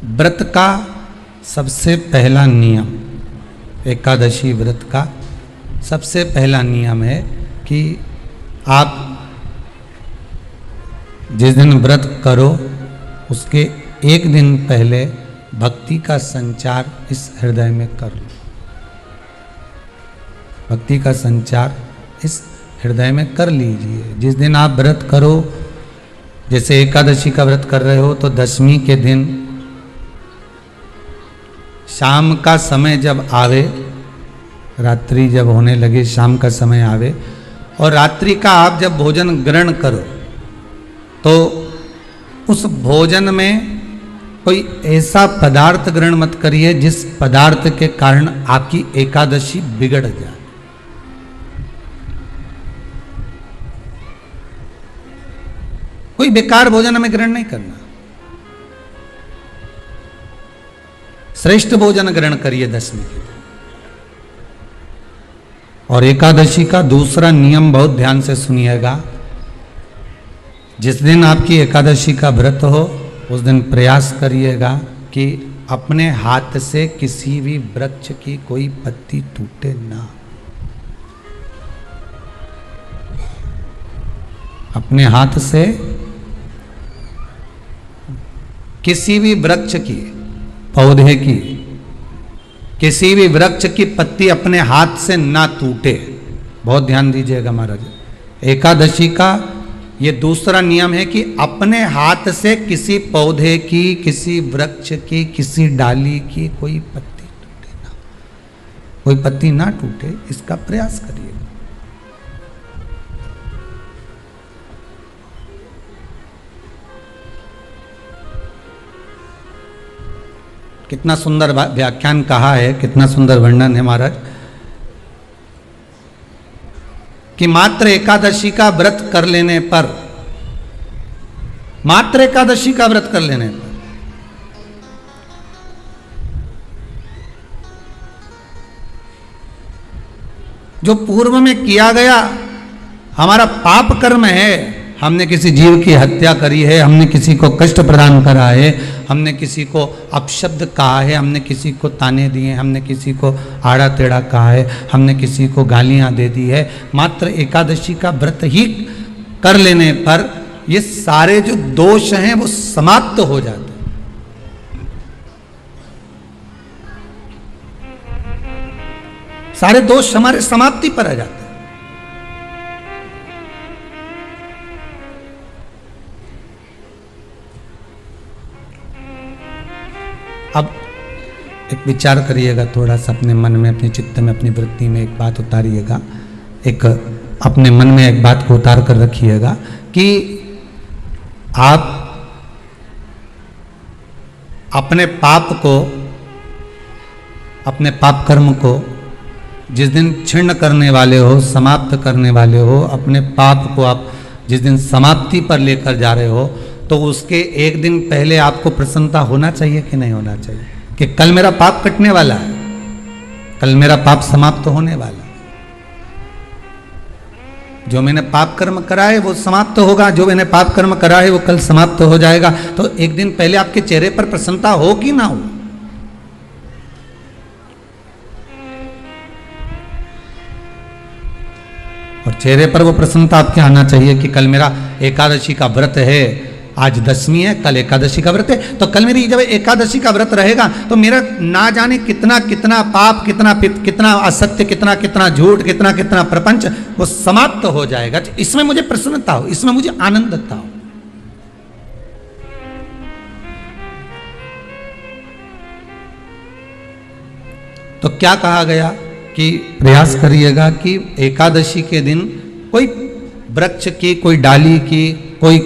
व्रत का सबसे पहला नियम, एकादशी व्रत का सबसे पहला नियम है कि आप जिस दिन व्रत करो उसके एक दिन पहले भक्ति का संचार इस हृदय में कर लो। भक्ति का संचार इस हृदय में कर लीजिए। जिस दिन आप व्रत करो, जैसे एकादशी का व्रत कर रहे हो तो दशमी के दिन शाम का समय जब आवे, रात्रि जब होने लगे, शाम का समय आवे और रात्रि का आप जब भोजन ग्रहण करो तो उस भोजन में कोई ऐसा पदार्थ ग्रहण मत करिए जिस पदार्थ के कारण आपकी एकादशी बिगड़ जाए। कोई बेकार भोजन हमें ग्रहण नहीं करना, श्रेष्ठ भोजन ग्रहण करिए दशमी के दिन। और एकादशी का दूसरा नियम बहुत ध्यान से सुनिएगा। जिस दिन आपकी एकादशी का व्रत हो उस दिन प्रयास करिएगा कि अपने हाथ से किसी भी वृक्ष की कोई पत्ती टूटे ना। अपने हाथ से किसी भी वृक्ष की, पौधे की, किसी भी वृक्ष की पत्ती अपने हाथ से ना टूटे। बहुत ध्यान दीजिएगा महाराज। एकादशी का ये दूसरा नियम है कि अपने हाथ से किसी पौधे की, किसी वृक्ष की, किसी डाली की कोई पत्ती टूटे ना, कोई पत्ती ना टूटे, इसका प्रयास करिए। कितना सुंदर व्याख्यान कहा है, कितना सुंदर वर्णन है महाराज कि मात्र एकादशी का व्रत कर लेने पर, मात्र एकादशी का व्रत कर लेने पर जो पूर्व में किया गया हमारा पाप कर्म है, हमने किसी जीव की हत्या करी है, हमने किसी को कष्ट प्रदान करा है, हमने किसी को अपशब्द कहा है, हमने किसी को ताने दिए, हमने किसी को आड़ा टेढ़ा कहा है, हमने किसी को गालियां दे दी है, मात्र एकादशी का व्रत ही कर लेने पर ये सारे जो दोष हैं वो समाप्त हो जाते हैं। सारे दोष हमारे समाप्ति पर आ जाते हैं। अब एक विचार करिएगा थोड़ा सा अपने मन में, अपने चित्त में, अपनी वृत्ति में एक बात उतारिएगा। एक अपने मन में एक बात को उतार कर रखिएगा कि आप अपने पाप को, अपने पाप कर्म को जिस दिन क्षीण करने वाले हो, समाप्त करने वाले हो, अपने पाप को आप जिस दिन समाप्ति पर लेकर जा रहे हो तो उसके एक दिन पहले आपको प्रसन्नता होना चाहिए कि नहीं होना चाहिए कि कल मेरा पाप कटने वाला है, कल मेरा पाप समाप्त होने वाला है। जो मैंने पाप कर्म करा है वो समाप्त होगा, जो मैंने पाप कर्म करा है वो कल समाप्त हो जाएगा। तो एक दिन पहले आपके चेहरे पर प्रसन्नता हो कि ना हो? और चेहरे पर वो प्रसन्नता आपके आना चाहिए कि कल मेरा एकादशी का व्रत है, आज दशमी है, कल एकादशी का व्रत है, तो कल मेरी जब एकादशी का व्रत रहेगा तो मेरा ना जाने कितना कितना पाप, कितना असत्य, कितना झूठ, कितना प्रपंच वो समाप्त हो जाएगा। इसमें मुझे प्रसन्नता हो, इसमें मुझे आनंदता हो। तो क्या कहा गया कि प्रयास करिएगा कि एकादशी के दिन कोई वृक्ष की, कोई डाली की, कोई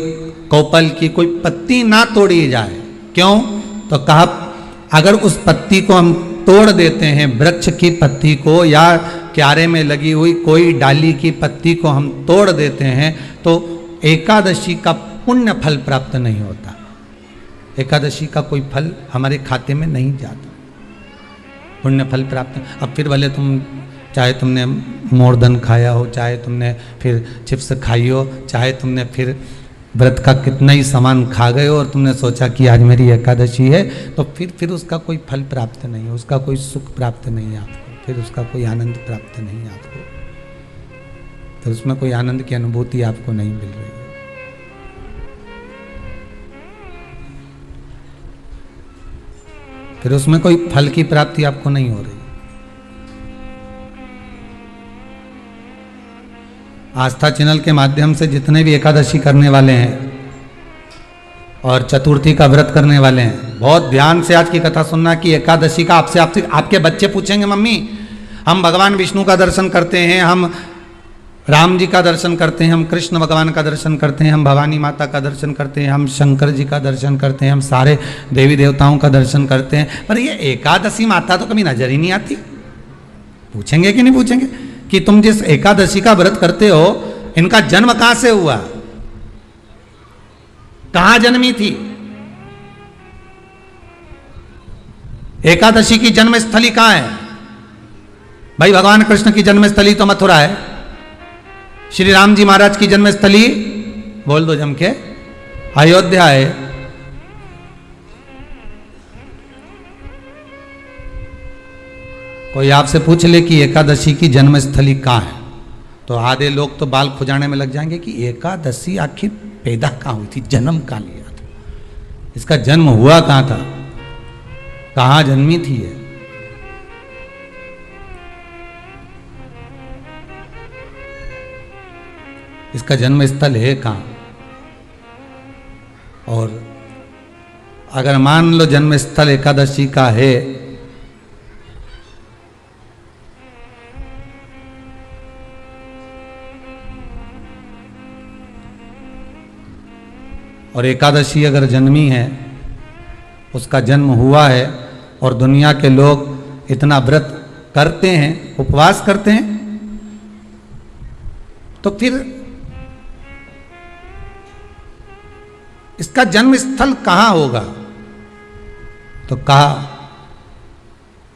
कोपल की कोई पत्ती ना तोड़ी जाए। क्यों? तो कहा अगर उस पत्ती को हम तोड़ देते हैं, वृक्ष की पत्ती को या क्यारे में लगी हुई कोई डाली की पत्ती को हम तोड़ देते हैं तो एकादशी का पुण्य फल प्राप्त नहीं होता। एकादशी का कोई फल हमारे खाते में नहीं जाता, पुण्य फल प्राप्त। अब फिर भले तुम चाहे तुमने मोरधन खाया हो, चाहे तुमने फिर चिप्स खाई हो, चाहे तुमने फिर व्रत का कितना ही सामान खा गए हो और तुमने सोचा कि आज मेरी एकादशी है, तो फिर उसका कोई फल प्राप्त नहीं है, उसका कोई सुख प्राप्त नहीं है आपको, फिर उसका कोई आनंद प्राप्त नहीं है आपको, फिर उसमें कोई आनंद की अनुभूति आपको नहीं मिल रही है। फिर उसमें कोई फल की प्राप्ति आपको नहीं हो रही। आस्था चैनल के माध्यम से जितने भी एकादशी करने वाले हैं और चतुर्थी का व्रत करने वाले हैं, बहुत ध्यान से आज की कथा सुनना कि एकादशी का आपसे आपके बच्चे पूछेंगे, मम्मी हम भगवान विष्णु का दर्शन करते हैं, हम राम जी का दर्शन करते हैं, हम कृष्ण भगवान का दर्शन करते हैं, हम भवानी माता का दर्शन करते हैं, हम शंकर जी का दर्शन करते हैं, हम सारे देवी देवताओं का दर्शन करते हैं, पर ये एकादशी माता तो कभी नजर ही नहीं आती। पूछेंगे कि नहीं पूछेंगे कि तुम जिस एकादशी का व्रत करते हो, इनका जन्म कहां से हुआ, कहां जन्मी थी? एकादशी की जन्मस्थली कहां है? भाई भगवान कृष्ण की जन्मस्थली तो मथुरा है, श्री राम जी महाराज की जन्मस्थली बोल दो जम के अयोध्या है। कोई आपसे पूछ ले कि एकादशी की जन्मस्थली कहां है, तो आधे लोग तो बाल खुजाने में लग जाएंगे कि एकादशी आखिर पैदा कहां हुई थी, जन्म कहां लिया था, इसका जन्म हुआ कहां था, कहां जन्मी थी ये। इसका जन्म स्थल है कहां? और अगर मान लो जन्म स्थल एकादशी का है, और एकादशी अगर जन्मी है, उसका जन्म हुआ है, और दुनिया के लोग इतना व्रत करते हैं, उपवास करते हैं, तो फिर इसका जन्म स्थल कहां होगा? तो कहा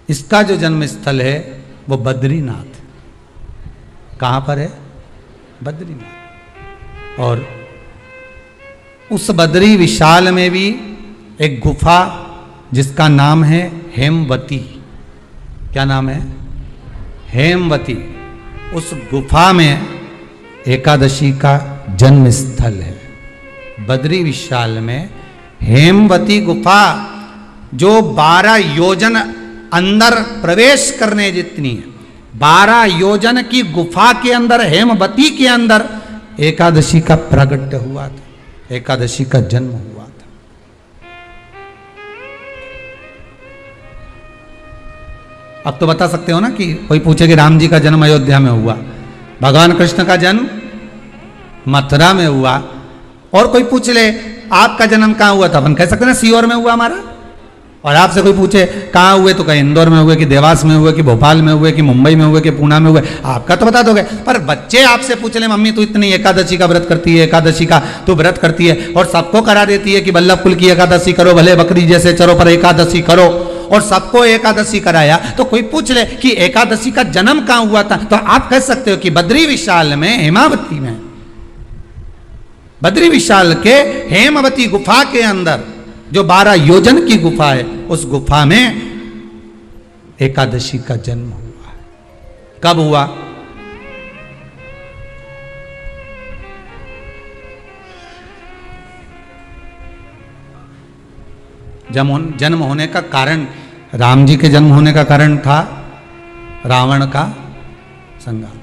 इसका जो जन्म स्थल है वो बद्रीनाथ। कहां पर है? बद्रीनाथ। और उस बद्री विशाल में भी एक गुफा जिसका नाम है हेमवती। क्या नाम है? हेमवती। उस गुफा में एकादशी का जन्म स्थल है। बद्री विशाल में हेमवती गुफा, जो 12 योजन अंदर प्रवेश करने जितनी है, 12 योजन की गुफा के अंदर, हेमवती के अंदर एकादशी का प्रागट्य हुआ था, एकादशी का जन्म हुआ था। अब तो बता सकते हो ना कि कोई पूछे कि राम जी का जन्म अयोध्या में हुआ, भगवान कृष्ण का जन्म मथुरा में हुआ, और कोई पूछ ले आपका जन्म कहां हुआ था, अपन कह सकते ना सीहोर में हुआ हमारा। और आपसे कोई पूछे कहां हुए, तो कहीं इंदौर में हुए, कि देवास में हुए, कि भोपाल में हुए, कि मुंबई में हुए, कि पूना में हुए, आपका तो बता दोगे। पर बच्चे आपसे पूछ ले, मम्मी तू इतनी एकादशी का व्रत करती है, एकादशी का तू व्रत करती है और सबको करा देती है कि बल्लभ कुल की एकादशी करो, भले बकरी जैसे चरो पर एकादशी करो, और सबको एकादशी कराया, तो कोई पूछ ले कि एकादशी का जन्म कहां हुआ था, तो आप कह सकते हो कि बद्री विशाल में, हेमावती में, बद्री विशाल के हेमवती गुफा के अंदर जो 12 योजन की गुफा है, उस गुफा में एकादशी का जन्म हुआ। कब हुआ? जन्म होने का कारण, राम जी के जन्म होने का कारण था रावण का संहार।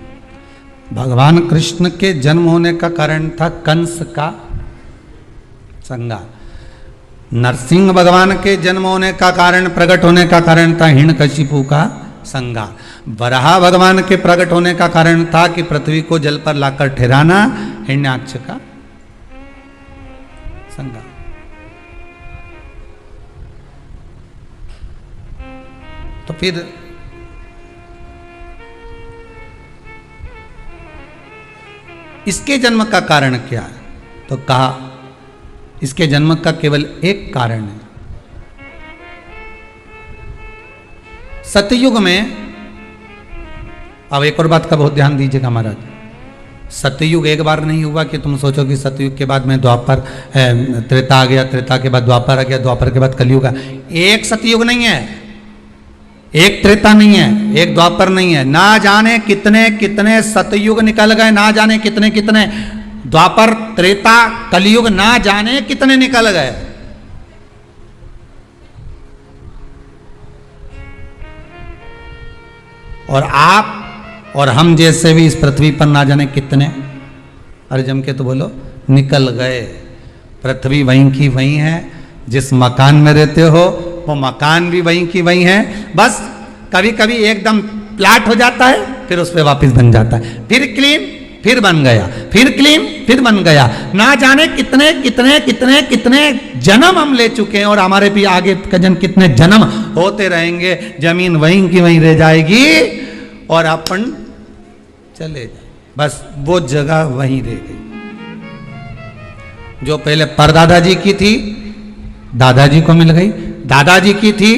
भगवान कृष्ण के जन्म होने का कारण था कंस का संहार। नरसिंह भगवान के जन्म होने का कारण, प्रकट होने का कारण था हिरण्यकशिपु का संहार। वराह भगवान के प्रकट होने का कारण था कि पृथ्वी को जल पर लाकर ठहराना, हिरण्याक्ष का संहार। तो फिर इसके जन्म का कारण क्या है? तो कहा इसके जन्म का केवल एक कारण है। सतयुग में, अब एक और बात का बहुत ध्यान दीजिएगा महाराज, सतयुग एक बार नहीं हुआ कि तुम सोचो कि सतयुग के बाद में द्वापर त्रेता आ गया, त्रेता के बाद द्वापर आ गया, द्वापर के बाद कलयुग आ। एक सतयुग नहीं है, एक त्रेता नहीं है, एक द्वापर नहीं है। ना जाने कितने कितने सतयुग निकल गए, ना जाने कितने कितने द्वापर त्रेता कलयुग, ना जाने कितने निकल गए। और आप और हम जैसे भी इस पृथ्वी पर ना जाने कितने, अरे जम के तो बोलो, निकल गए। पृथ्वी वहीं की वहीं है, जिस मकान में रहते हो वो मकान भी वहीं की वहीं है। बस कभी कभी एकदम प्लाट हो जाता है, फिर उस पर वापस बन जाता है, फिर क्लीन, फिर बन गया, फिर क्लीन, फिर बन गया। ना जाने कितने कितने कितने कितने जन्म हम ले चुके हैं, और हमारे भी आगे का जन्म कितने जन्म होते रहेंगे। जमीन वहीं की वहीं रह जाएगी और अपन चले जाए, बस वो जगह वहीं रह गई। जो पहले परदादाजी की थी दादाजी को मिल गई, दादाजी की थी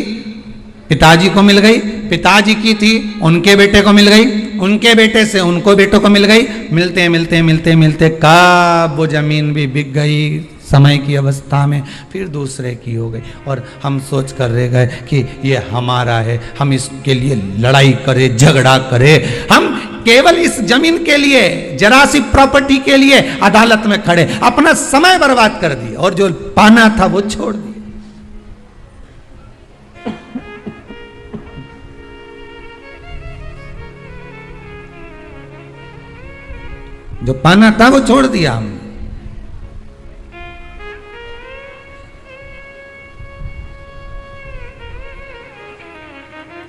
पिताजी को मिल गई, पिताजी की थी उनके बेटे को मिल गई, उनके बेटे से उनको बेटों को मिल गई। मिलते मिलते मिलते मिलते कब वो जमीन भी बिक गई समय की अवस्था में, फिर दूसरे की हो गई। और हम सोच कर रह गए कि ये हमारा है, हम इसके लिए लड़ाई करें, झगड़ा करें। हम केवल इस जमीन के लिए, जरा सी प्रॉपर्टी के लिए अदालत में खड़े, अपना समय बर्बाद कर दिया और जो पाना था वो छोड़ दिया। जो पाना था वो छोड़ दिया हमने।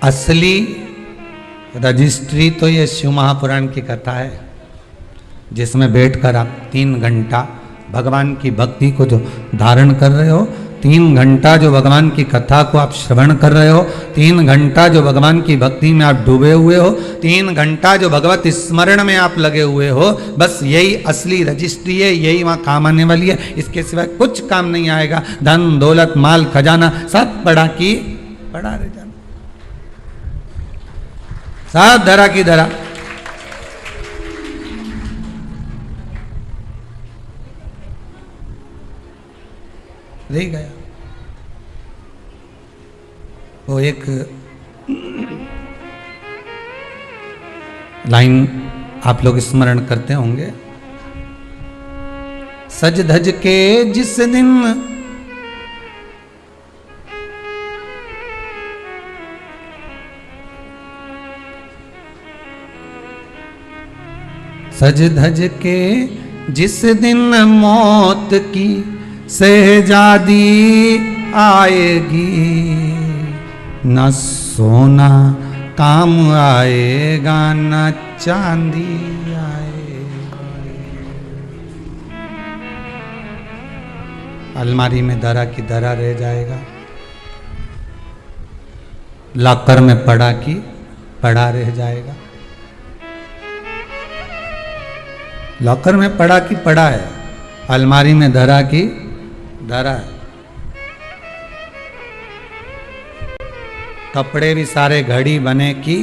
असली रजिस्ट्री तो ये शिव महापुराण की कथा है, जिसमें बैठकर आप 3 घंटा भगवान की भक्ति को जो धारण कर रहे हो, 3 घंटा जो भगवान की कथा को आप श्रवण कर रहे हो, 3 घंटा जो भगवान की भक्ति में आप डूबे हुए हो, 3 घंटा जो भगवत स्मरण में आप लगे हुए हो, बस यही असली रजिस्ट्री है, यही वहाँ काम आने वाली है। इसके सिवाय कुछ काम नहीं आएगा। धन दौलत माल खजाना सब पड़ा की पड़ा रह जाना, सब धरा की धरा। रह गया। वो एक लाइन आप लोग स्मरण करते होंगे, सज धज के जिस दिन सज धज के जिस दिन मौत की शहजादी आएगी, न सोना काम आएगा न चांदी आएगा। अलमारी में धरा की धरा रह जाएगा, लॉकर में पड़ा की पड़ा रह जाएगा। लॉकर में पड़ा की पड़ा है, अलमारी में धरा की धरा है। कपड़े भी सारे घड़ी बने की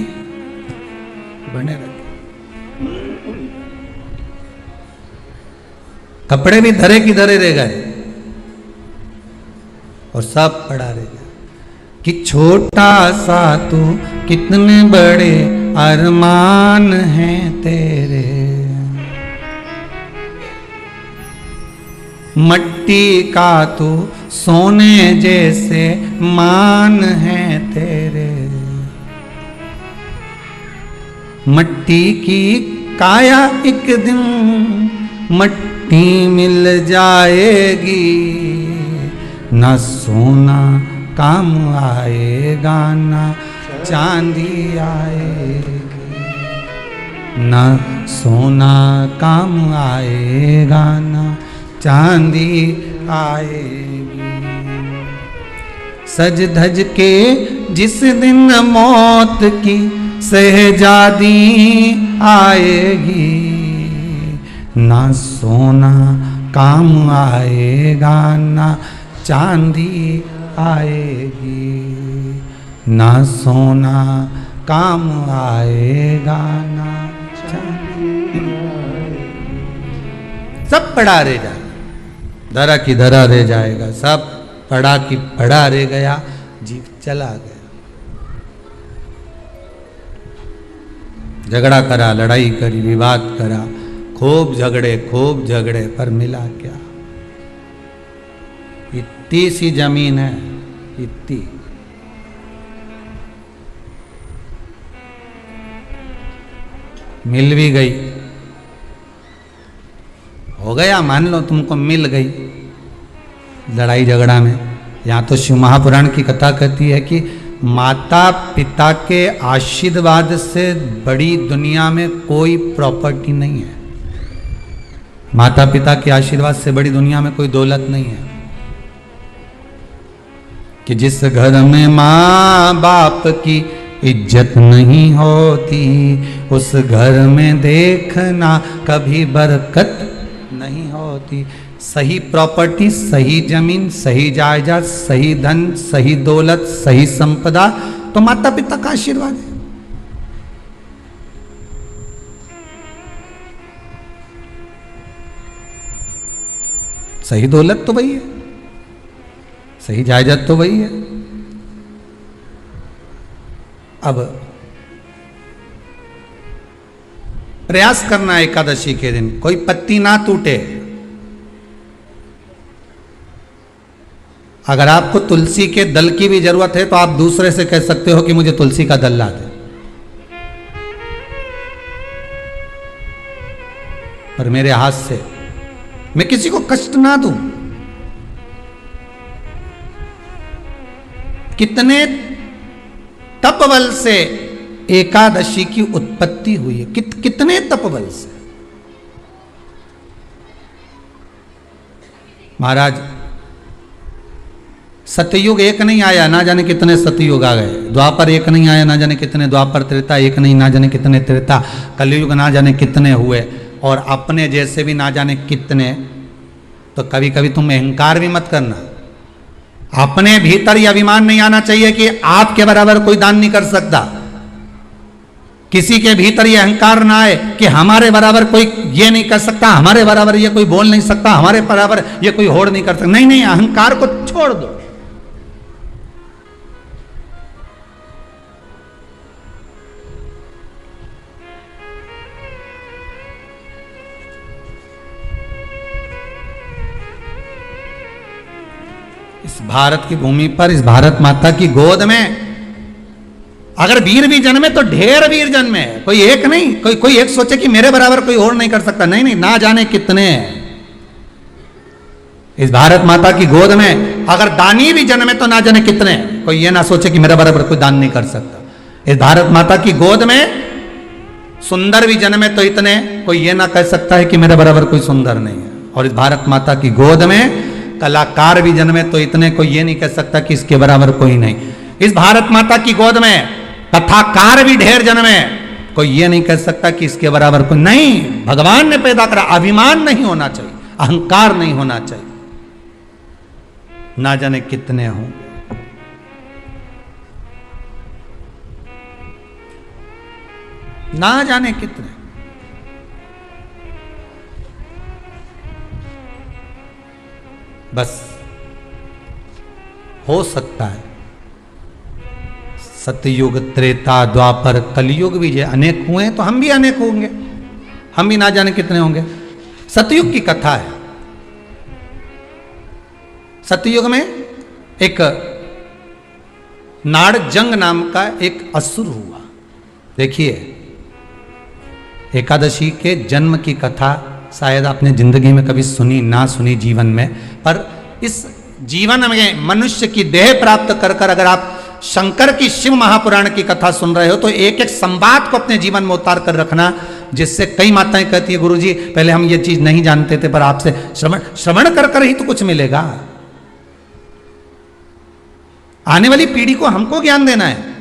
बने रखे, कपड़े भी धरे की धरे रह गए और सब पड़ा रह गया। कि छोटा सा तू कितने बड़े अरमान हैं तेरे, मट्टी का तू सोने जैसे मान है तेरे। मट्टी की काया एक दिन मट्टी मिल जाएगी, न सोना काम आएगा न चांदी आएगी, न सोना काम आएगा न चांदी आएगी। सज धज के जिस दिन मौत की शहजादी आएगी, ना सोना काम आएगा ना चांदी आएगी, ना सोना काम आएगा ना चांदी आएगी। सब पड़ा रह जाएगा, धरा की धरा रह जाएगा, सब पड़ा की पड़ा रह गया, जीव चला गया। झगड़ा करा, लड़ाई करी, विवाद करा, खूब झगड़े पर मिला क्या? इतनी सी जमीन है, इतनी। मिल भी गई, हो गया, मान लो तुमको मिल गई लड़ाई झगड़ा में। यहां तो शिव महापुराण की कथा कहती है कि माता पिता के आशीर्वाद से बड़ी दुनिया में कोई प्रॉपर्टी नहीं है। माता पिता के आशीर्वाद से बड़ी दुनिया में कोई दौलत नहीं है। कि जिस घर में माँ बाप की इज्जत नहीं होती, उस घर में देखना कभी बरकत नहीं होती। सही प्रॉपर्टी, सही जमीन, सही जायदाद, सही धन, सही दौलत, सही संपदा तो माता पिता का आशीर्वाद है। सही दौलत तो वही है, सही जायदाद तो वही है। अब प्रयास करना एकादशी के दिन कोई पत्ती ना टूटे। अगर आपको तुलसी के दल की भी जरूरत है तो आप दूसरे से कह सकते हो कि मुझे तुलसी का दल ला दे, पर मेरे हाथ से मैं किसी को कष्ट ना दूं। कितने तपबल से एकादशी की उत्पत्ति हुई है, कितने तपबल से। महाराज सतयुग एक नहीं आया, ना जाने कितने सतयुग आ गए। द्वापर एक नहीं आया, ना जाने कितने द्वापर। त्रेता एक नहीं, ना जाने कितने त्रेता। कलयुग ना जाने कितने हुए, और अपने जैसे भी ना जाने कितने। तो कभी कभी तुम अहंकार भी मत करना। अपने भीतर यह अभिमान नहीं आना चाहिए कि आपके बराबर कोई दान नहीं कर सकता। किसी के भीतर यह अहंकार ना आए कि हमारे बराबर कोई ये नहीं कर सकता, हमारे बराबर ये कोई बोल नहीं सकता, हमारे बराबर ये कोई होड़ नहीं कर सकता। नहीं नहीं, अहंकार को छोड़ दो। इस भारत की भूमि पर, इस भारत माता की गोद में अगर वीर भी जन्मे तो ढेर वीर जन्मे, कोई एक नहीं। कोई एक सोचे कि मेरे बराबर कोई और नहीं कर सकता। नहीं नहीं, ना जाने कितने। इस भारत माता की गोद में अगर दानी भी जन्मे तो ना जाने कितने। कोई ये ना सोचे कि मेरे बराबर कोई दान नहीं कर सकता। इस भारत माता की गोद में सुंदर भी जन्मे तो इतने। कोई ये ना कह सकता है कि मेरे बराबर कोई सुंदर नहीं है। और इस भारत माता की गोद में कलाकार भी जन्मे तो इतने। कोई ये नहीं कह सकता कि इसके बराबर कोई नहीं। इस भारत माता की गोद में कथाकार भी ढेर जन्मे, कोई ये नहीं कह सकता कि इसके बराबर कोई नहीं। भगवान ने पैदा करा। अभिमान नहीं होना चाहिए, अहंकार नहीं होना चाहिए। ना जाने कितने हों। ना जाने कितने। बस हो सकता है सतयुग, त्रेता, द्वापर, कलयुग भी जो अनेक हुए तो हम भी अनेक होंगे। हम भी ना जाने कितने होंगे। सतयुग की कथा है। सतयुग में एक नाड़जंग नाम का एक असुर हुआ। देखिए, एकादशी के जन्म की कथा शायद आपने जिंदगी में कभी सुनी ना सुनी जीवन में, पर इस जीवन में मनुष्य की देह प्राप्त कर कर अगर आप शंकर की शिव महापुराण की कथा सुन रहे हो तो एक एक संवाद को अपने जीवन में उतार कर रखना, जिससे कई माताएं कहती है गुरुजी पहले हम ये चीज नहीं जानते थे, पर आपसे श्रवण कर कर ही तो कुछ मिलेगा। आने वाली पीढ़ी को हमको ज्ञान देना है।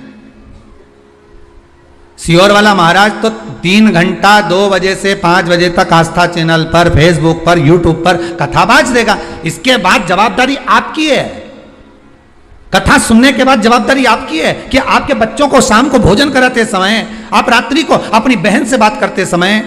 सियोर वाला महाराज तो 3 घंटा 2 बजे से 5 बजे तक आस्था चैनल पर, फेसबुक पर, यूट्यूब पर कथाबाज देगा। इसके बाद जवाबदारी आपकी है। कथा सुनने के बाद जवाबदारी आपकी है कि आपके बच्चों को शाम को भोजन कराते समय, आप रात्रि को अपनी बहन से बात करते समय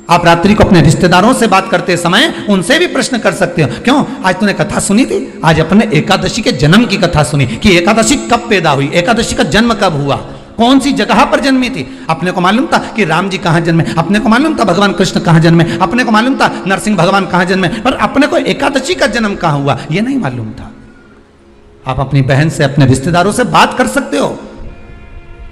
आप रात्रि को अपने रिश्तेदारों से बात करते समय उनसे भी प्रश्न कर सकते हो, क्यों आज तूने कथा सुनी थी, आज अपने एकादशी के जन्म की कथा सुनी कि एकादशी कब पैदा हुई, एकादशी का जन्म कब हुआ, कौन सी जगह पर जन्मी थी। अपने को मालूम था कि राम जी कहां जन्मे, अपने को मालूम था भगवान कृष्ण कहां जन्मे, अपने को मालूम था नरसिंह भगवान कहां जन्मे, पर अपने को एकादशी का जन्म कहां हुआ यह नहीं मालूम था। आप अपनी बहन से, अपने रिश्तेदारों से बात कर सकते हो।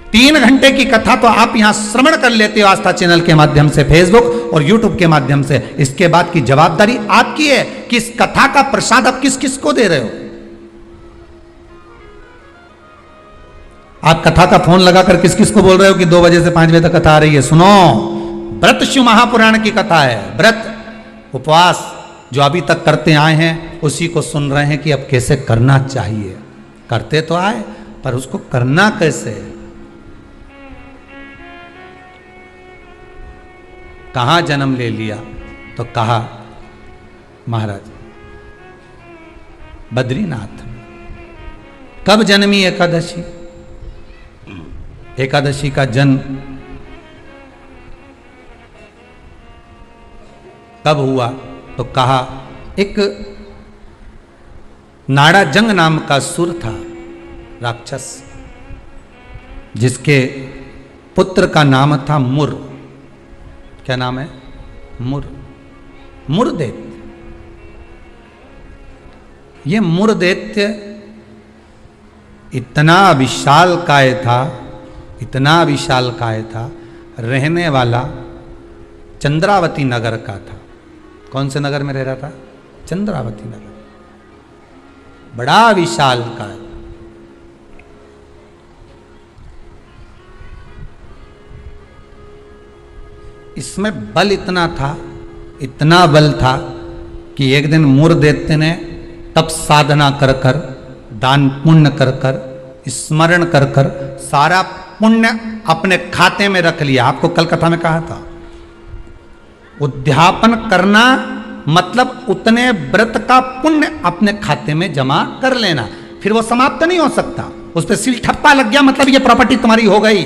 3 घंटे की कथा तो आप यहां श्रवण कर लेते हो आस्था चैनल के माध्यम से, फेसबुक और यूट्यूब के माध्यम से। इसके बाद की जवाबदारी आपकी है कि इस कथा का प्रसाद आप किस किस को दे रहे हो। आप कथा का फोन लगाकर किस किस को बोल रहे हो कि 2 बजे से 5 बजे तक कथा आ रही है। सुनो, व्रत शिव महापुराण की कथा है। व्रत, उपवास जो अभी तक करते आए हैं उसी को सुन रहे हैं कि अब कैसे करना चाहिए। करते तो आए पर उसको करना कैसे। कहां जन्म ले लिया तो कहा महाराज बद्रीनाथ। कब जन्मी एकादशी, एकादशी का जन्म कब हुआ तो कहा एक नाड़ाजंग नाम का सुर था, राक्षस, जिसके पुत्र का नाम था मुर। क्या नाम है? मुर, मुरदैत्य। ये मुरदैत्य इतना विशालकाय था, इतना विशालकाय था, रहने वाला चंद्रावती नगर का था। कौन से नगर में रह रहा था? चंद्रावती नगर। बड़ा विशालकाय। इसमें बल इतना था, इतना बल था कि एक दिन मुरदैत्य ने तप साधना कर कर, दान पुण्य कर कर, स्मरण कर कर सारा पुण्य अपने खाते में रख लिया। आपको कल कथा में कहा था, उद्यापन करना मतलब उतने व्रत का पुण्य अपने खाते में जमा कर लेना, फिर वो समाप्त नहीं हो सकता। उस पर सील ठप्पा लग गया मतलब ये प्रॉपर्टी तुम्हारी हो गई।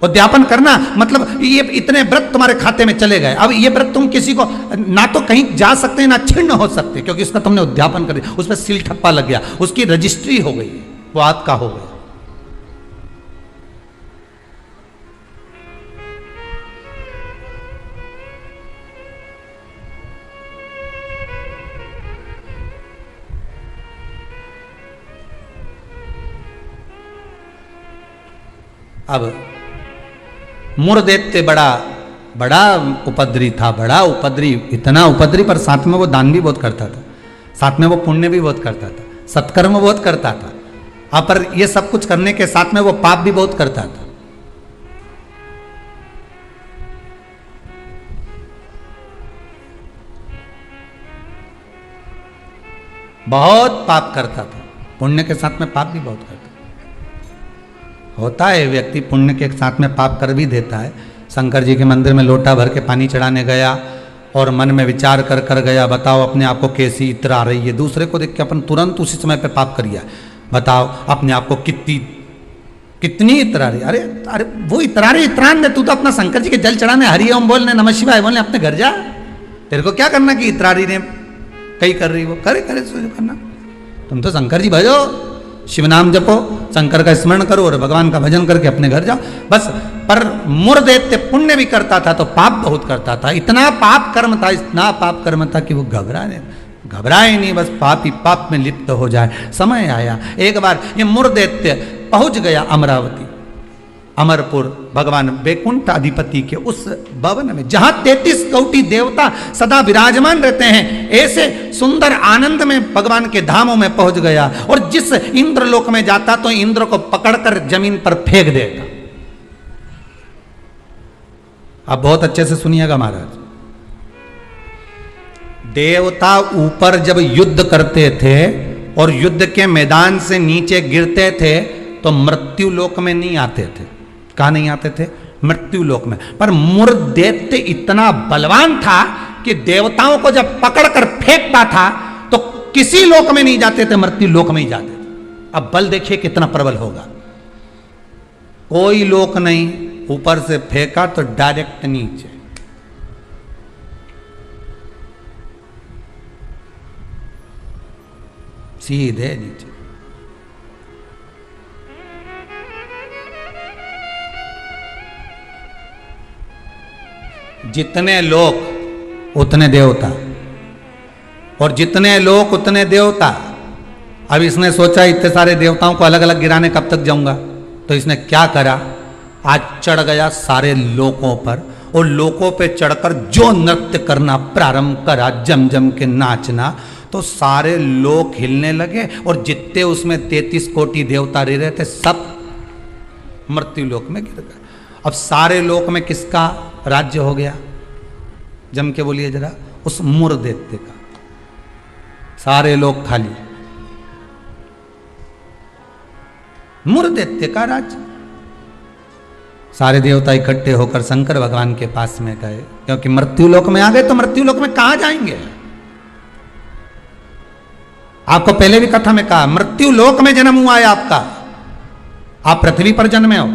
उद्यापन करना मतलब ये इतने व्रत तुम्हारे खाते में चले गए। अब ये व्रत तुम किसी को ना तो कहीं जा सकते ना छिन्न हो सकते, क्योंकि उसका तुमने उद्यापन कर दिया, उस पर सील ठप्पा लग गया, उसकी रजिस्ट्री हो गई, वो आपका हो गया। अब मुरदैत्य बड़ा बड़ा उपद्री था, बड़ा उपद्री, इतना उपद्री, पर साथ में वो दान भी बहुत करता था, साथ में वो पुण्य भी बहुत करता था, सत्कर्म बहुत करता था। अब पर ये सब कुछ करने के साथ में वो पाप भी बहुत करता था। बहुत पाप करता था, पुण्य के साथ में पाप भी बहुत करता था। होता है व्यक्ति पुण्य के साथ में पाप कर भी देता है। शंकर जी के मंदिर में लोटा भर के पानी चढ़ाने गया और मन में विचार कर कर गया, बताओ अपने आप को कैसी इत्र आ रही है। दूसरे को देख के अपन तुरंत उसी समय पे पाप कर दिया। बताओ अपने आप को कितनी इत्र आ रही। अरे अरे वो इतरा रही, इतरान दे, तू तो अपना शंकर जी के जल चढ़ाने, हरि ओम बोलने, नमः शिवाय बोलने अपने घर जा। तेरे को क्या करना कि इतरारी ने कहीं कर रही, वो करे करना। तुम तो शंकर जी भजो, शिव नाम जपो, शंकर का स्मरण करो और भगवान का भजन करके अपने घर जाओ बस। पर मुरदैत्य पुण्य भी करता था तो पाप बहुत करता था। इतना पाप कर्म था, इतना पाप कर्म था कि वो घबराए नहीं, बस पाप ही पाप में लिप्त हो जाए। समय आया, एक बार ये मुरदैत्य पहुंच गया अमरावती, अमरपुर, भगवान वैकुंठ अधिपति के उस भवन में जहां 33 कोटि देवता सदा विराजमान रहते हैं। ऐसे सुंदर आनंद में भगवान के धामों में पहुंच गया और जिस इंद्र लोक में जाता तो इंद्र को पकड़कर जमीन पर फेंक देता। अब बहुत अच्छे से सुनिएगा महाराज, देवता ऊपर जब युद्ध करते थे और युद्ध के मैदान से नीचे गिरते थे तो मृत्यु लोक में नहीं आते थे। कहाँ नहीं आते थे? मृत्यु लोक में। पर मुरदैत्य इतना बलवान था कि देवताओं को जब पकड़कर फेंकता था तो किसी लोक में नहीं जाते थे, मृत्यु लोक में ही जाते थे। अब बल देखिए कितना प्रबल होगा। कोई लोक नहीं, ऊपर से फेंका तो डायरेक्ट नीचे। सीधे नीचे। जितने लोक उतने देवता, और जितने लोक उतने देवता। अब इसने सोचा इतने सारे देवताओं को अलग अलग गिराने कब तक जाऊंगा, तो इसने क्या करा, आज चढ़ गया सारे लोकों पर, और लोकों पे चढ़कर जो नृत्य करना प्रारंभ करा, जम जम के नाचना, तो सारे लोक हिलने लगे, और जितने उसमें 33 कोटि देवता रह रहे थे सब मृत्यु लोक में गिर गए। अब सारे लोक में किसका राज्य हो गया, जम के बोलिए जरा, उस मुर दैत्य का। सारे लोग खाली, मुर दैत्य का राज्य। सारे देवता इकट्ठे होकर शंकर भगवान के पास में गए, क्योंकि मृत्यु लोक में आ गए तो मृत्यु लोक में कहां जाएंगे। आपको पहले भी कथा में कहा, मृत्यु लोक में जन्म हुआ है आपका, आप पृथ्वी पर जन्मे हो,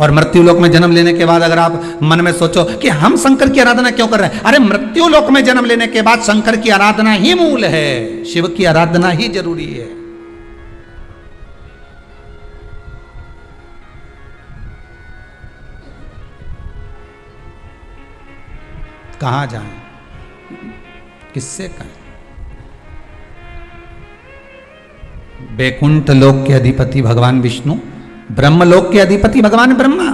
और मृत्यु लोक में जन्म लेने के बाद अगर आप मन में सोचो कि हम शंकर की आराधना क्यों कर रहे हैं, अरे मृत्यु लोक में जन्म लेने के बाद शंकर की आराधना ही मूल है, शिव की आराधना ही जरूरी है। कहां जाएं, किससे कहें। बैकुंठ लोक के अधिपति भगवान विष्णु, ब्रह्मलोक के अधिपति भगवान ब्रह्मा,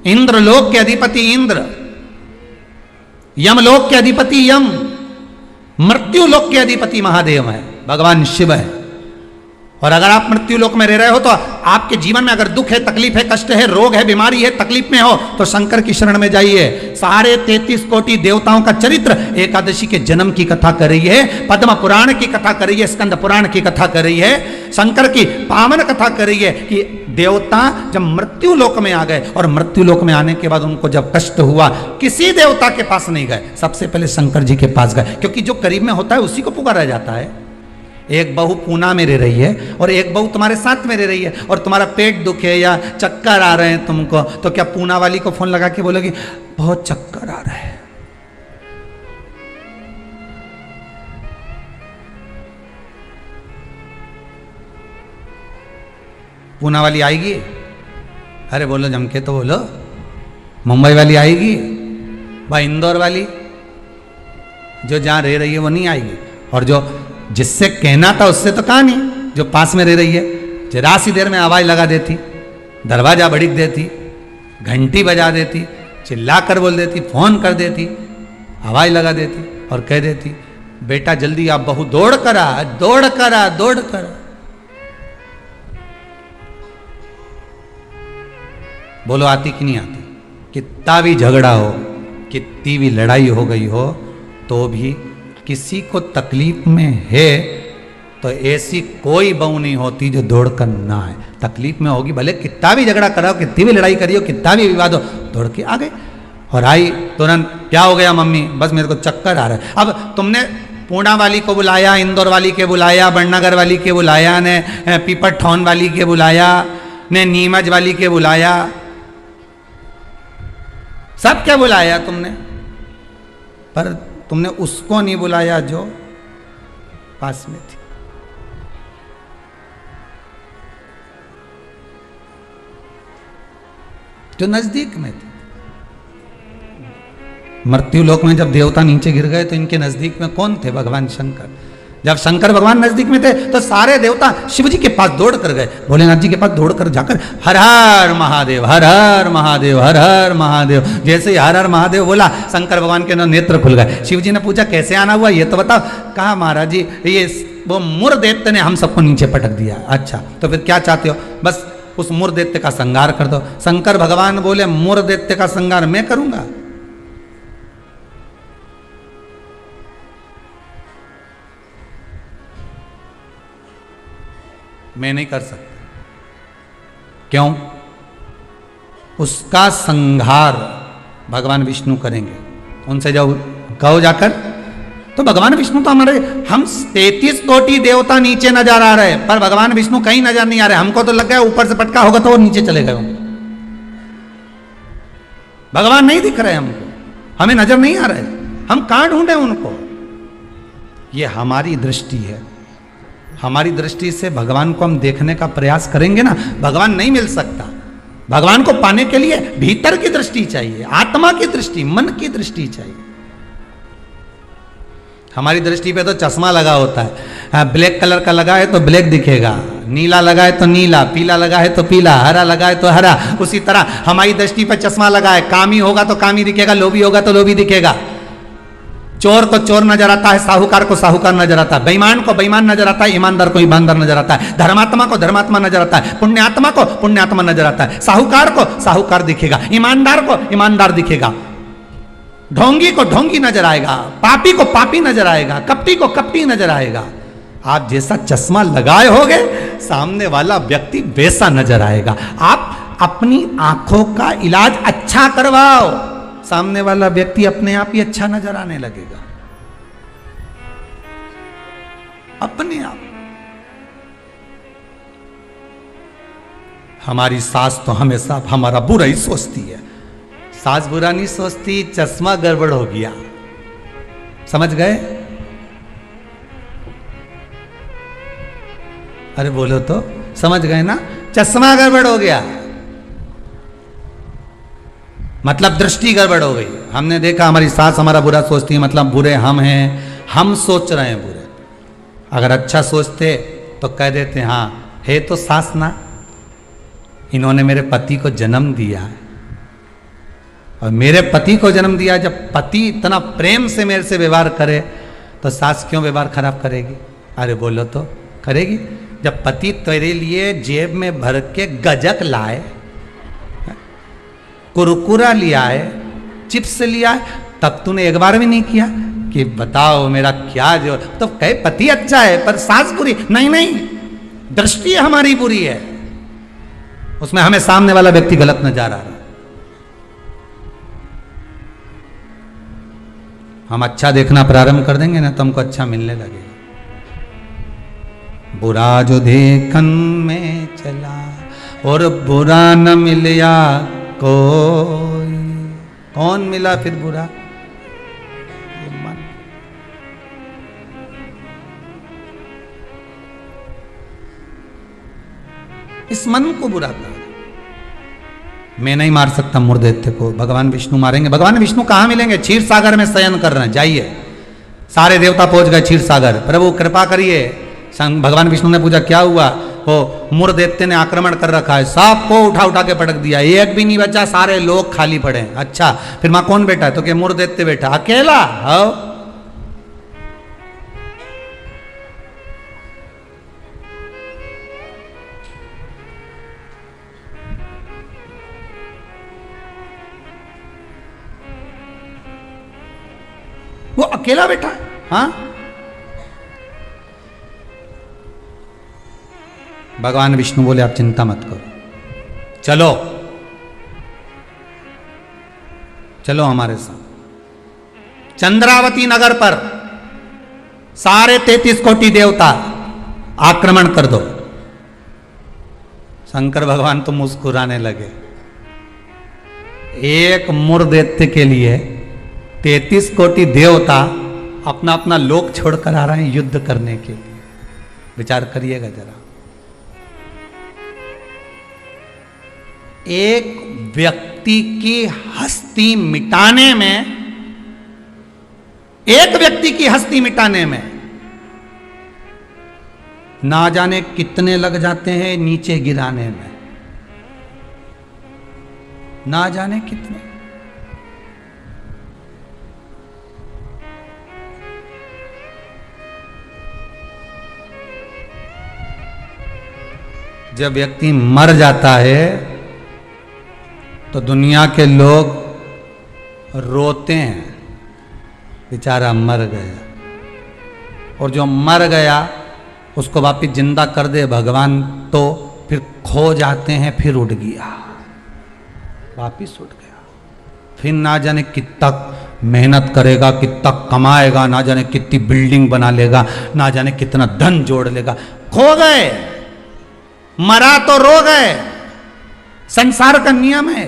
इंद्रलोक के अधिपति इंद्र, यमलोक के अधिपति यम, मृत्यु लोक के अधिपति महादेव है, भगवान शिव है। और अगर आप मृत्यु लोक में रह रहे हो तो आपके जीवन में अगर दुख है, तकलीफ है, कष्ट है, रोग है, बीमारी है, तकलीफ में हो तो शंकर की शरण में जाइए। सारे 33 कोटि देवताओं का चरित्र एकादशी के जन्म की कथा कर रही है, पद्म पुराण की कथा कर रही है, स्कंद पुराण की कथा कर रही है, शंकर की पावन कथा कर रही है कि देवता जब मृत्यु लोक में आ गए, और मृत्यु लोक में आने के बाद उनको जब कष्ट हुआ, किसी देवता के पास नहीं गए, सबसे पहले शंकर जी के पास गए, क्योंकि जो करीब में होता है उसी को पुकारा जाता है। एक बहू पूना में रह रही है और एक बहू तुम्हारे साथ में रह रही है, और तुम्हारा पेट दुखे या चक्कर आ रहे हैं तुमको, तो क्या पूना वाली को फोन लगा के बोलोगी बहुत चक्कर आ रहा है? पूना वाली आएगी? अरे बोलो जम के तो बोलो। मुंबई वाली आएगी? भाई इंदौर वाली जो जहां रह रही है वो नहीं आएगी, और जो जिससे कहना था उससे तो कहा नहीं, जो पास में रह रही है जरा सी देर में आवाज लगा देती, दरवाजा भड़क देती, घंटी बजा देती, चिल्ला कर बोल देती, फोन कर देती, आवाज लगा देती और कह देती बेटा जल्दी आप, बहू दौड़ कर आ, दौड़ कर आ, दौड़ कर आ। बोलो आती कि नहीं आती? कितना भी झगड़ा हो, कितनी भी लड़ाई हो गई हो, तो भी किसी को तकलीफ में है तो ऐसी कोई बहू नहीं होती जो दौड़कर ना आए। तकलीफ में होगी, भले कितना भी झगड़ा कराओ, कितनी भी लड़ाई करियो, कितना भी विवाद हो, दौड़ के आ गए। और आई तुरंत, क्या हो गया मम्मी? बस मेरे को चक्कर आ रहा है। अब तुमने पूना वाली को बुलाया, इंदौर वाली के बुलाया, बड़नगर वाली के बुलाया, ने पीपरठौन वाली के बुलाया, ने नीमच वाली के बुलाया, सब क्या बुलाया तुमने, पर तुमने उसको नहीं बुलाया जो पास में थी। जो नजदीक में थे। मृत्यु लोक में जब देवता नीचे गिर गए तो इनके नजदीक में कौन थे? भगवान शंकर। जब शंकर भगवान नजदीक में थे तो सारे देवता शिव जी के पास दौड़ कर गए, भोलेनाथ जी के पास दौड़ कर जाकर हर हर महादेव, हर हर महादेव, हर हर महादेव। जैसे ही हर हर महादेव बोला, शंकर भगवान के नेत्र खुल गए। शिव जी ने पूछा कैसे आना हुआ ये तो बताओ। कहा महाराज जी ये वो मुर दैत्य ने हम सबको नीचे पटक दिया। अच्छा तो फिर क्या चाहते हो? बस उस मुर दैत्य का संहार कर दो। शंकर भगवान बोले मुर दैत्य का संहार मैं करूंगा? मैं नहीं कर सकता। क्यों? उसका संहार भगवान विष्णु करेंगे। उनसे जाओ कहो जाकर, तो भगवान विष्णु तो हमारे, हम 33 कोटि देवता नीचे नजर आ रहे, पर भगवान विष्णु कहीं नजर नहीं आ रहे। हमको तो लग गया ऊपर से पटका होगा तो वो नीचे चले गए होंगे। भगवान नहीं दिख रहे हमको, हमें नजर नहीं आ रहे, हम कहां ढूंढे उनको? ये हमारी दृष्टि है, हमारी दृष्टि से भगवान को हम देखने का प्रयास करेंगे ना, भगवान नहीं मिल सकता। भगवान को पाने के लिए भीतर की दृष्टि चाहिए, आत्मा की दृष्टि, मन की दृष्टि चाहिए। हमारी दृष्टि पे तो चश्मा लगा होता है, ब्लैक कलर का लगा है तो ब्लैक दिखेगा, नीला लगा है तो नीला, पीला लगा है तो पीला, हरा लगा है तो हरा। उसी तरह हमारी दृष्टि पे चश्मा लगा है, कामी होगा तो कामी दिखेगा, लोभी होगा तो लोभी दिखेगा। चोर को चोर नजर आता है, साहूकार को साहूकार नजर आता है, बेईमान को बेईमान नजर आता है, ईमानदार को ईमानदार नजर आता है, धर्मात्मा को धर्मात्मा नजर आता है, पुण्यात्मा को पुण्यात्मा नजर आता है, साहूकार को साहूकार दिखेगा, ईमानदार को ईमानदार दिखेगा, ढोंगी को ढोंगी नजर आएगा, पापी को पापी नजर आएगा, कपटी को कपटी नजर आएगा। आप जैसा चश्मा लगाए होगे सामने वाला व्यक्ति वैसा नजर आएगा। आप अपनी आंखों का इलाज अच्छा करवाओ, सामने वाला व्यक्ति अपने आप ही अच्छा नजर आने लगेगा, अपने आप। हमारी सास तो हमेशा हमारा बुरा ही सोचती है। सास बुरा नहीं सोचती, चश्मा गड़बड़ हो गया, समझ गए? अरे बोलो तो, समझ गए ना? चश्मा गड़बड़ हो गया मतलब दृष्टि गड़बड़ हो गई। हमने देखा हमारी सास हमारा बुरा सोचती है, मतलब बुरे हम हैं, हम सोच रहे हैं बुरे। अगर अच्छा सोचते तो कह देते हाँ है तो सास ना, इन्होंने मेरे पति को जन्म दिया है, और मेरे पति को जन्म दिया। जब पति इतना प्रेम से मेरे से व्यवहार करे तो सास क्यों व्यवहार खराब करेगी? अरे बोलो तो, करेगी। जब पति तेरे लिए जेब में भर के गजक लाए, कुरकुरा लिया है, चिप्स लिया है, तब तूने एक बार भी नहीं किया कि बताओ मेरा क्या जो, तो कहे पति अच्छा है पर सास बुरी। नहीं नहीं, दृष्टि हमारी बुरी है, उसमें हमें सामने वाला व्यक्ति गलत नजर आ रहा। हम अच्छा देखना प्रारंभ कर देंगे ना तो हमको अच्छा मिलने लगेगा। बुरा जो देखन में चला और बुरा न मिला कोई, कौन मिला फिर बुरा? ये मन। इस मन को बुरा कहा। मैं नहीं मार सकता मुर्दैत्य को, भगवान विष्णु मारेंगे। भगवान विष्णु कहाँ मिलेंगे? क्षीर सागर में शयन कर रहे हैं, जाइए। सारे देवता पहुंच गए क्षीर सागर। प्रभु कृपा करिए। भगवान विष्णु ने पूछा क्या हुआ? वो मुर्दैत्य ने आक्रमण कर रखा है, सबको उठा उठा के पटक दिया, एक भी नहीं बचा, सारे लोग खाली पड़े। अच्छा फिर मां कौन बैठा है? तो क्या मुर्दैत्य बैठा अकेला? हो वो अकेला बैठा है। हाँ, भगवान विष्णु बोले आप चिंता मत करो, चलो चलो हमारे साथ। चंद्रावती नगर पर सारे 33 कोटि देवता आक्रमण कर दो। शंकर भगवान तो मुस्कुराने लगे। एक मुर्दैत्य के लिए 33 कोटि देवता अपना अपना लोक छोड़कर आ रहे हैं युद्ध करने के लिए। विचार करिएगा जरा। एक व्यक्ति की हस्ती मिटाने में, एक व्यक्ति की हस्ती मिटाने में ना जाने कितने लग जाते हैं नीचे गिराने में, ना जाने कितने। जब व्यक्ति मर जाता है तो दुनिया के लोग रोते हैं, बेचारा मर गया। और जो मर गया उसको वापिस जिंदा कर दे भगवान तो फिर खो जाते हैं, फिर उठ गया, वापिस उठ गया। फिर ना जाने कितना मेहनत करेगा, कितना कमाएगा, ना जाने कितनी बिल्डिंग बना लेगा, ना जाने कितना धन जोड़ लेगा। खो गए, मरा तो रो गए। संसार का नियम है।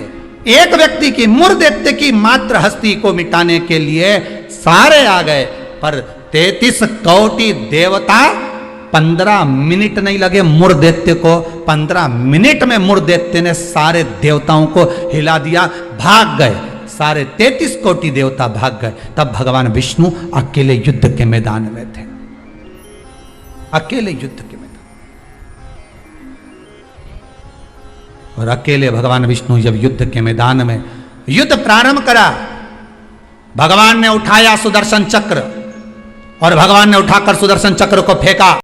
एक व्यक्ति की, मुर्दैत्य की मात्र हस्ती को मिटाने के लिए सारे आ गए, पर 33 कोटि देवता 15 मिनट नहीं लगे मुरदैत्य को, 15 मिनट में मुरदैत्य ने सारे देवताओं को हिला दिया, भाग गए, सारे 33 कोटि देवता भाग गए। तब भगवान विष्णु अकेले युद्ध के मैदान में थे, अकेले युद्ध के मैदान। और अकेले भगवान विष्णु जब युद्ध के मैदान में युद्ध प्रारंभ करा, भगवान ने उठाया सुदर्शन चक्र और भगवान ने उठाकर सुदर्शन चक्र को फेंका।